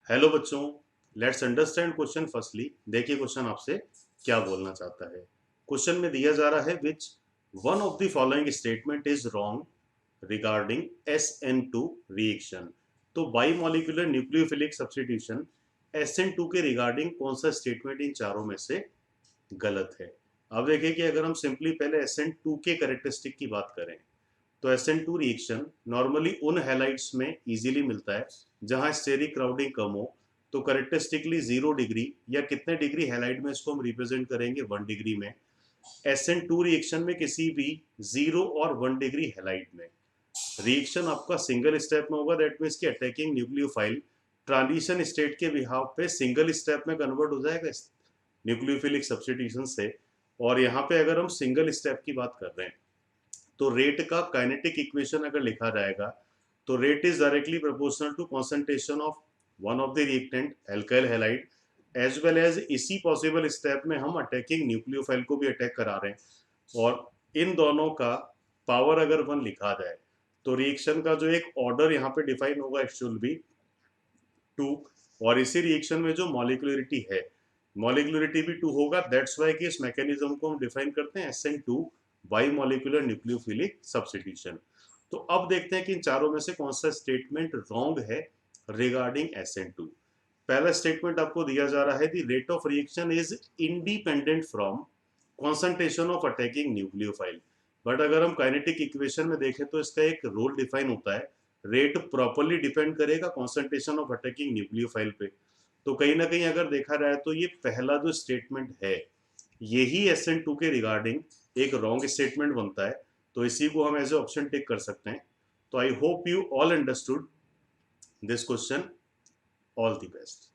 Hello बच्चों, let's understand question firstly. देखिए question आपसे क्या बोलना चाहता है। क्वेश्चन में दिया जा रहा है which one of the following statement is wrong regarding SN2 reaction. तो bimolecular nucleophilic substitution SN2 के रिगार्डिंग कौन सा स्टेटमेंट इन चारों में से गलत है। अब देखिए कि अगर हम सिंपली पहले SN2 के कैरेक्टरिस्टिक की बात करें तो SN2 रिएक्शन नॉर्मली उन हैलाइड्स में इजीली मिलता है जहां स्टेरिक क्राउडिंग कम हो। तो करेक्टरिस्टिकली 0 डिग्री या कितने डिग्री हैलाइड में इसको हम रिप्रेजेंट करेंगे 1 डिग्री में। SN2 रिएक्शन में किसी भी 0 और 1 डिग्री हैलाइड में रिएक्शन आपका सिंगल स्टेप में होगा। दैट मीन्स की अटैकिंग न्यूक्लियोफाइल ट्रांजिशन स्टेट के बिहाव पे सिंगल स्टेप में कन्वर्ट हो जाएगा न्यूक्लियोफिलिक सब्स्टिट्यूशन से। और यहाँ पे अगर हम सिंगल स्टेप की बात कर रहे हैं तो रेट का काइनेटिक इक्वेशन अगर लिखा जाएगा तो rate is directly proportional to concentration of one of the reactant alkyl halide as well as इसी पॉसिबल स्टेप में हम अटैकिंग न्यूक्लियोफाइल को भी अटैक करा रहे हैं। और इन दोनों का पावर अगर 1 लिखा जाए तो रिएक्शन का जो एक ऑर्डर यहाँ पे डिफाइन होगा इट शुड बी 2। और इसी रिएक्शन में जो मॉलिक्यूलरिटी है मॉलिक्यूलरिटी भी 2 होगा। दैट्स वाई कि इस मैकेनिज्म को हम डिफाइन करते हैं SN2 by molecular nucleophilic substitution. तो अब देखते हैं कि इन चारों में से कौन सा स्टेटमेंट रॉन्ग है रिगार्डिंग SN2। पहला स्टेटमेंट आपको दिया जा रहा है the rate of reaction is independent from concentration of attacking nucleophile. But अगर हम काइनेटिक इक्वेशन में देखें तो इसका एक रोल डिफाइन होता है। रेट प्रॉपरली डिपेंड करेगा कॉन्सेंट्रेशन ऑफ अटैकिंग न्यूक्लियोफाइल पे। तो कहीं ना कहीं अगर देखा जाए तो ये पहला जो स्टेटमेंट है यही SN2 के रिगार्डिंग एक रॉन्ग स्टेटमेंट बनता है। तो इसी को हम एज ए ऑप्शन टिक कर सकते हैं। तो I hope you all understood this question. All the best.